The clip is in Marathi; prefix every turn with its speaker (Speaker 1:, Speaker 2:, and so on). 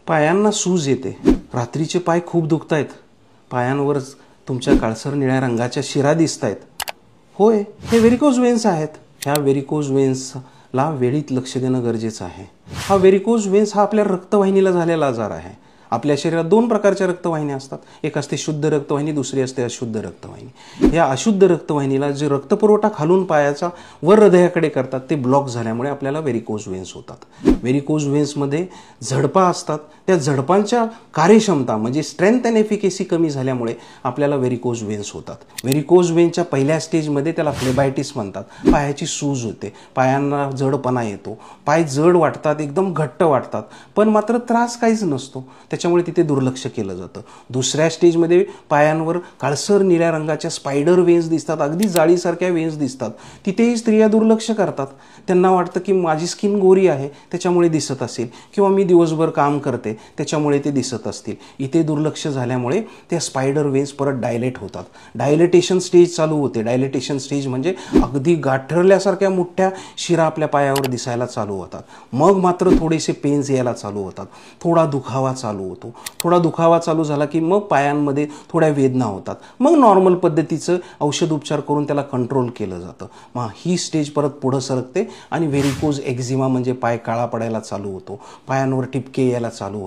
Speaker 1: पायांना सूज येते, रात्रीचे पाय खूप दुखतायत, पायांवर तुमच्या काळसर निळ्या रंगाच्या शिरा दिसतायत. होय, हे व्हेरिकोज वेन्स आहेत. ह्या व्हेरिकोज वेन्सला वेळीत लक्ष देणं गरजेचं आहे. हा व्हेरिकोज वेन्स हा आपल्या रक्तवाहिनीला झालेला आजार आहे. आपल्या शरीरात दोन प्रकारच्या रक्तवाहिन्या असतात. एक असते शुद्ध रक्तवाहिनी, दुसरी असते अशुद्ध रक्तवाहिनी. या अशुद्ध रक्तवाहिनीला जे रक्तपुरवठा खालून पायाचा वर हृदयाकडे करतात ते ब्लॉक झाल्यामुळे आपल्याला व्हेरिकोज वेन्स होतात. व्हेरिकोज वेन्समध्ये झडपा असतात. त्या झडपांच्या कार्यक्षमता म्हणजे स्ट्रेंथ अँड एफिकेसी कमी झाल्यामुळे आपल्याला व्हेरिकोज वेन्स होतात. व्हेरिकोज वेन्सच्या पहिल्या स्टेजमध्ये त्याला फ्लेबायटिस म्हणतात. पायाची सूज होते, पायांना जडपणा येतो, पाय जड वाटतात, एकदम घट्ट वाटतात, पण मात्र त्रास काहीच नसतो. त्याच्यामुळे तिथे दुर्लक्ष केलं जातं. दुसऱ्या स्टेजमध्ये पायांवर काळसर निळ्या रंगाच्या स्पायडर वेन्स दिसतात, अगदी जाळीसारख्या वेन्स दिसतात. तिथेही स्त्रिया दुर्लक्ष करतात. त्यांना वाटतं की माझी स्किन गोरी आहे त्याच्यामुळे दिसत असेल, किंवा मी दिवसभर काम करते त्याच्यामुळे ते दिसत असतील. इथे दुर्लक्ष झाल्यामुळे त्या स्पायडर वेन्स परत डायलेट होतात. डायलेटेशन स्टेज चालू होते. डायलेटेशन स्टेज म्हणजे अगदी गाठरल्यासारख्या मोठ्या शिरा आपल्या पायावर दिसायला चालू होतात. मग मात्र थोडेसे पेन्स यायला चालू होतात, थोडा दुखावा चालू होतो. थोडा दुखावा चालू झाला की मग पायांमध्ये थोड्या वेदना होतात. मग नॉर्मल पद्धतीचं औषध उपचार करून त्याला कंट्रोल केलं जातं. मग ही स्टेज परत पुढं सरकते आणि व्हेरिकोज एक्झिमा म्हणजे पाय काळा पडायला चालू होतो, पायांवर ठिपके यायला चालू होतात.